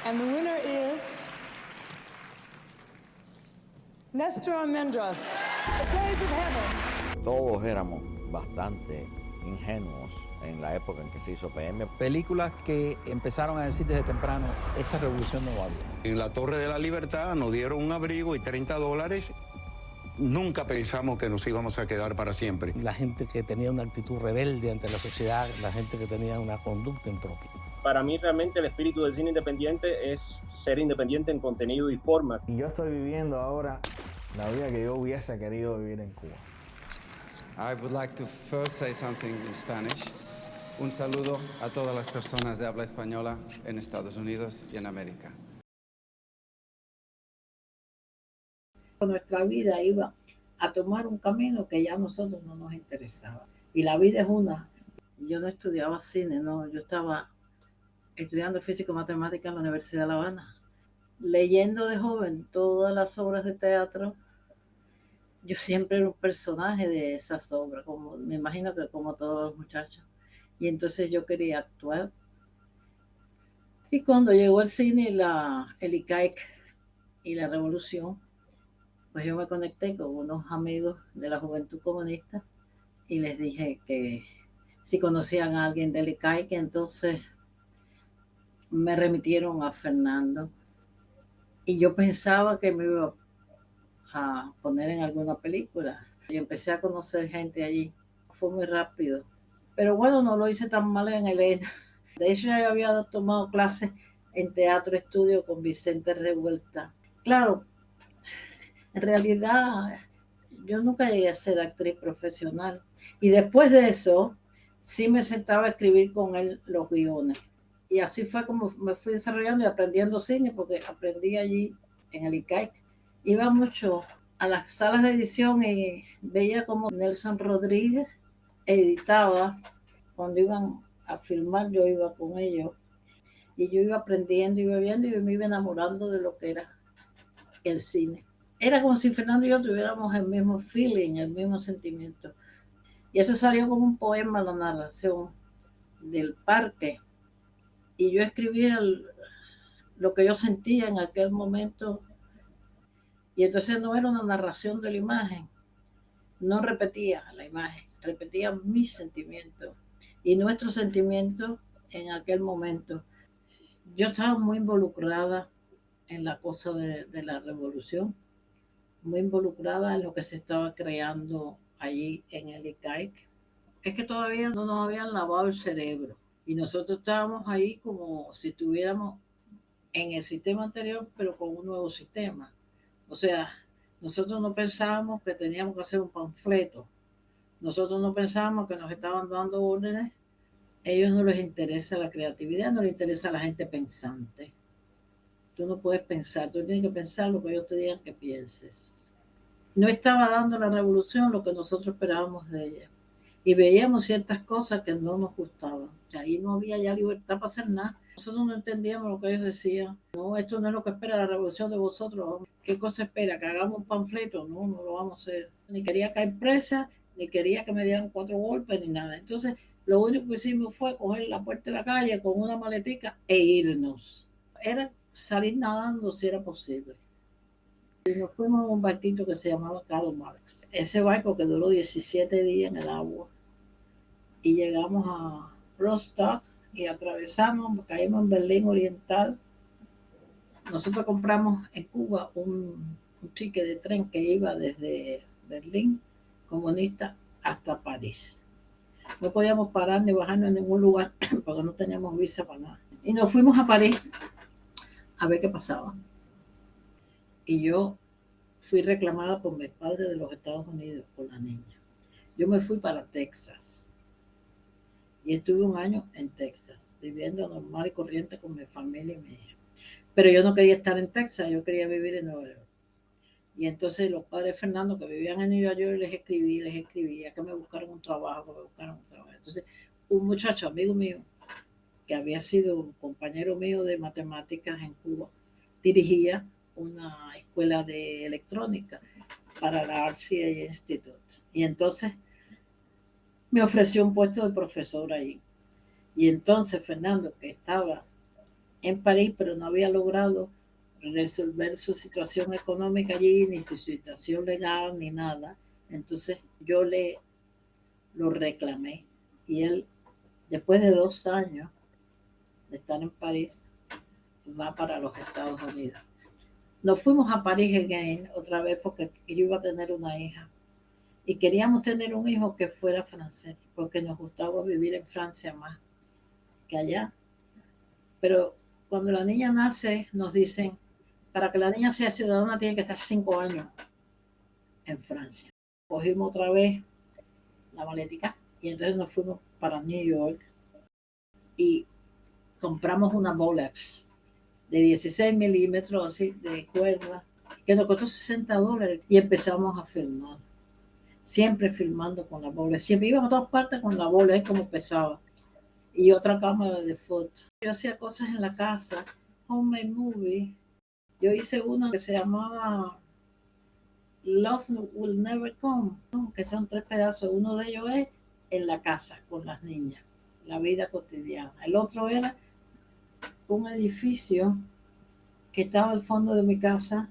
And the winner is Nestor Almendros, The Days of Heaven. Todos éramos bastante ingenuos en la época en que se hizo PM. Películas que empezaron a decir desde temprano, esta revolución no va bien. En la Torre de la Libertad nos dieron un abrigo y $30. Nunca pensamos que nos íbamos a quedar para siempre. La gente que tenía una actitud rebelde ante la sociedad, la gente que tenía una conducta impropia. Para mí realmente el espíritu del cine independiente es ser independiente en contenido y forma. Y yo estoy viviendo ahora la vida que yo hubiese querido vivir en Cuba. I would like to first say something in Spanish. Un saludo a todas las personas de habla española en Estados Unidos y en América. Nuestra vida iba a tomar un camino que ya a nosotros no nos interesaba. Y la vida es una. Yo no estudiaba cine, no, yo estaba estudiando física y matemática en la Universidad de La Habana. Leyendo de joven todas las obras de teatro, yo siempre era un personaje de esas obras, como me imagino que como todos los muchachos. Y entonces yo quería actuar. Y cuando llegó el cine, el ICAIC y la revolución, pues yo me conecté con unos amigos de la Juventud Comunista y les dije que si conocían a alguien del ICAIC, entonces me remitieron a Fernando. Y yo pensaba que me iba a poner en alguna película. Y empecé a conocer gente allí. Fue muy rápido. Pero bueno, no lo hice tan mal en Elena. De hecho, ya había tomado clases en teatro estudio con Vicente Revuelta. Claro, en realidad yo nunca llegué a ser actriz profesional. Y después de eso, sí me sentaba a escribir con él los guiones. Y así fue como me fui desarrollando y aprendiendo cine, porque aprendí allí en el ICAIC. Iba mucho a las salas de edición y veía como Nelson Rodríguez editaba. Cuando iban a filmar, yo iba con ellos. Y yo iba aprendiendo, iba viendo y me iba enamorando de lo que era el cine. Era como si Fernando y yo tuviéramos el mismo feeling, el mismo sentimiento. Y eso salió como un poema, la narración del parque. Y yo escribía lo que yo sentía en aquel momento. Y entonces no era una narración de la imagen, no repetía la imagen, repetía mis sentimientos y nuestros sentimientos en aquel momento. Yo estaba muy involucrada en la cosa de la revolución, muy involucrada en lo que se estaba creando allí en el ICAIC. Es que todavía no nos habían lavado el cerebro y nosotros estábamos ahí como si estuviéramos en el sistema anterior, pero con un nuevo sistema. O sea, nosotros no pensábamos que teníamos que hacer un panfleto. Nosotros no pensábamos que nos estaban dando órdenes. A ellos no les interesa la creatividad, no les interesa la gente pensante. Tú no puedes pensar, tú tienes que pensar lo que ellos te digan que pienses. No estaba dando la revolución lo que nosotros esperábamos de ella. Y veíamos ciertas cosas que no nos gustaban. O sea, ahí no había ya libertad para hacer nada. Nosotros no entendíamos lo que ellos decían. No, esto no es lo que espera la revolución de vosotros. ¿Qué cosa espera? ¿Que hagamos un panfleto? No, no lo vamos a hacer. Ni quería caer presa, ni quería que me dieran 4 golpes, ni nada. Entonces, lo único que hicimos fue coger la puerta de la calle con una maletica e irnos. Era salir nadando si era posible. Y nos fuimos a un barquito que se llamaba Karl Marx. Ese barco que duró 17 días en el agua. Y llegamos a Rostock y atravesamos, caímos en Berlín Oriental. Nosotros compramos en Cuba un ticket de tren que iba desde Berlín comunista hasta París. No podíamos parar ni bajarnos en ningún lugar porque no teníamos visa para nada. Y nos fuimos a París a ver qué pasaba. Y yo fui reclamada por mi padre de los Estados Unidos, por la niña. Yo me fui para Texas. Y estuve un año en Texas, viviendo normal y corriente con mi familia y mi hija. Pero yo no quería estar en Texas, yo quería vivir en Nueva York. Y entonces los padres de Fernando que vivían en Nueva York les escribía que me buscaran un trabajo, Entonces un muchacho, amigo mío, que había sido un compañero mío de matemáticas en Cuba, dirigía una escuela de electrónica para la RCA Institute. Y entonces me ofreció un puesto de profesor ahí. Y entonces Fernando, que estaba en París, pero no había logrado resolver su situación económica allí, ni su situación legal, ni nada. Entonces yo lo reclamé y él, después de 2 años de estar en París, va para los Estados Unidos. Nos fuimos a París again otra vez porque yo iba a tener una hija y queríamos tener un hijo que fuera francés porque nos gustaba vivir en Francia más que allá. Pero cuando la niña nace nos dicen, para que la niña sea ciudadana tiene que estar 5 años en Francia. Cogimos otra vez la maletica y entonces nos fuimos para New York y compramos una Bolex de 16 milímetros así de cuerda que nos costó $60 y empezamos a filmar. Siempre filmando con la Bolex. Siempre íbamos a todas partes con la Bolex como pesaba. Y otra cámara de fotos. Yo hacía cosas en la casa, homemade movie. Yo hice una que se llamaba Love Will Never Come, ¿no? Que son 3 pedazos. Uno de ellos es en la casa con las niñas, la vida cotidiana. El otro era un edificio que estaba al fondo de mi casa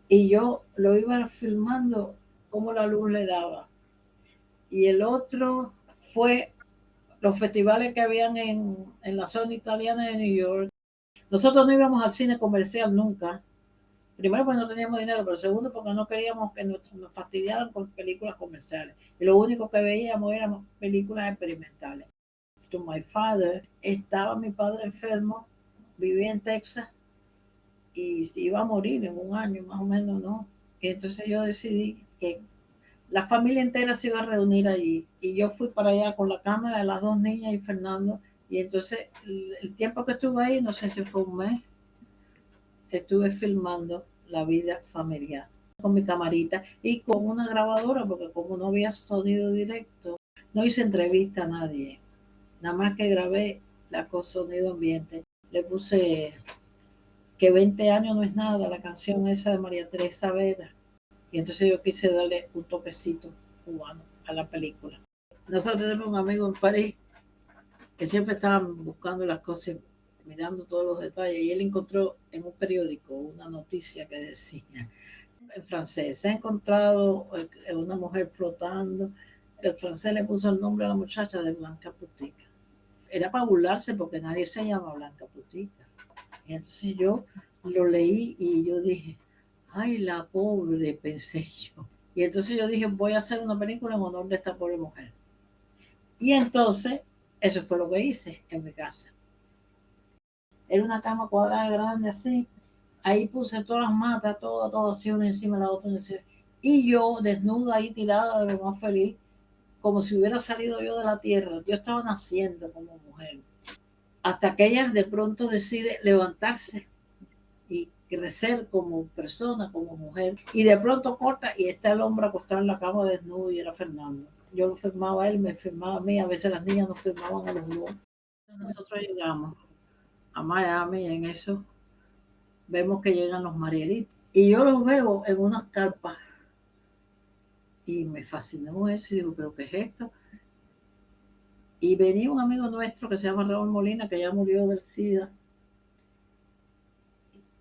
y yo lo iba filmando como la luz le daba. Y el otro fue los festivales que habían en la zona italiana de New York. Nosotros no íbamos al cine comercial nunca. Primero porque no teníamos dinero, pero segundo porque no queríamos que nos fastidiaran con películas comerciales. Y lo único que veíamos eran películas experimentales. To my father, estaba mi padre enfermo, vivía en Texas y se iba a morir en 1 año más o menos, ¿no? Y entonces yo decidí que la familia entera se iba a reunir allí y yo fui para allá con la cámara de las 2 niñas y Fernando y entonces el tiempo que estuve ahí, no sé si fue 1 mes, estuve filmando la vida familiar con mi camarita y con una grabadora porque como no había sonido directo, no hice entrevista a nadie, nada más que grabé la cosa sonido ambiente. Le puse que 20 años no es nada, la canción esa de María Teresa Vera. Y entonces yo quise darle un toquecito cubano a la película. Nosotros tenemos un amigo en París que siempre estaba buscando las cosas, mirando todos los detalles, y él encontró en un periódico una noticia que decía, en francés, se ha encontrado una mujer flotando. El francés le puso el nombre a la muchacha de Blanca Putica. Era para burlarse porque nadie se llama Blanca Putica. Y entonces yo lo leí y yo dije, ay, la pobre, pensé yo. Y entonces yo dije, voy a hacer una película en honor de esta pobre mujer. Y entonces, eso fue lo que hice en mi casa. Era una cama cuadrada grande así. Ahí puse todas las matas, todo así, una encima de la otra. Y yo, desnuda ahí, tirada de lo más feliz, como si hubiera salido yo de la tierra. Yo estaba naciendo como mujer. Hasta que ella de pronto decide levantarse y crecer como persona, como mujer. Y de pronto corta y está el hombre acostado en la cama desnudo y era Fernando. Yo lo firmaba a él, me firmaba a mí. A veces las niñas nos firmaban a los dos. Nosotros llegamos a Miami y en eso vemos que llegan los marielitos. Y yo los veo en unas carpas. Y me fascinó eso y digo, ¿pero qué es esto? Y venía un amigo nuestro que se llama Raúl Molina, que ya murió del SIDA,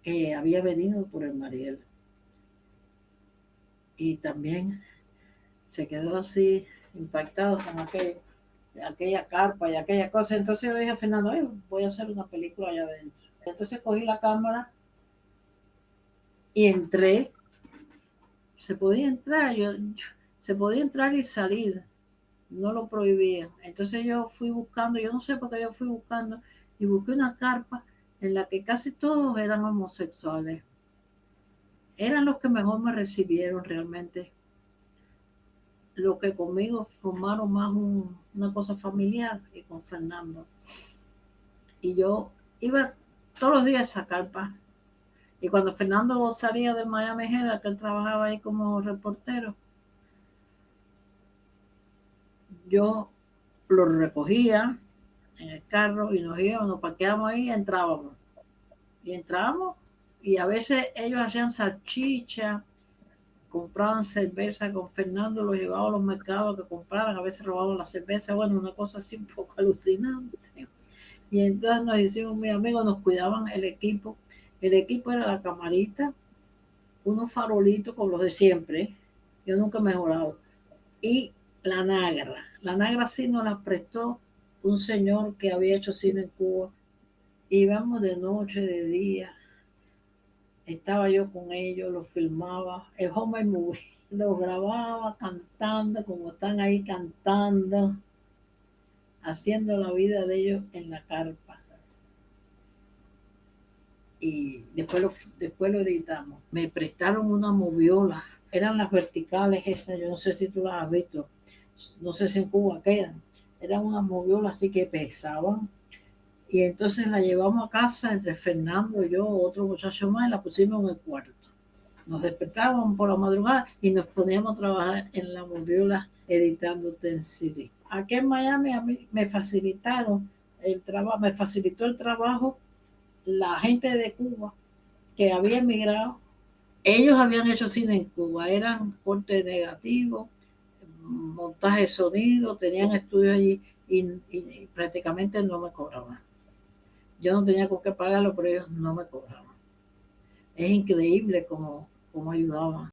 que había venido por el Mariel. Y también se quedó así impactado con aquella carpa y aquella cosa. Entonces yo le dije a Fernando, voy a hacer una película allá adentro. Entonces cogí la cámara y entré. Se podía entrar, se podía entrar y salir. No lo prohibía. Entonces yo fui buscando, yo no sé por qué yo fui buscando, y busqué una carpa en la que casi todos eran homosexuales. Eran los que mejor me recibieron realmente. Los que conmigo formaron más una cosa familiar y con Fernando. Y yo iba todos los días a esa carpa. Y cuando Fernando salía del Miami Herald, que él trabajaba ahí como reportero, yo lo recogía en el carro y nos íbamos, nos parqueábamos ahí y entrábamos. Y entrábamos y a veces ellos hacían salchicha, compraban cerveza con Fernando, los llevaban a los mercados que compraran, a veces robaban la cerveza, bueno, una cosa así un poco alucinante. Y entonces nos hicimos muy amigos, nos cuidaban el equipo. El equipo era la camarita, unos farolitos con los de siempre. Yo nunca he mejorado. Y la Nagra. La Nagra sí nos la prestó un señor que había hecho cine en Cuba. Íbamos de noche, de día. Estaba yo con ellos, los filmaba. El home movie. Los grababa cantando, como están ahí cantando, haciendo la vida de ellos en la carpa. Y después lo editamos. Me prestaron una moviola. Eran las verticales esas, yo no sé si tú las has visto. No sé si en Cuba quedan. Eran unas moviolas así que pesaban. Y entonces la llevamos a casa entre Fernando, yo, otro muchacho más, y la pusimos en el cuarto. Nos despertábamos por la madrugada y nos poníamos a trabajar en la moviola editando en CD. Aquí en Miami a mí me facilitaron el trabajo, me facilitó el trabajo la gente de Cuba que había emigrado. Ellos habían hecho cine en Cuba, eran corte negativo, montaje de sonido, tenían estudios allí y prácticamente no me cobraban. Yo no tenía con qué pagarlo, pero ellos no me cobraban. Es increíble cómo ayudaban.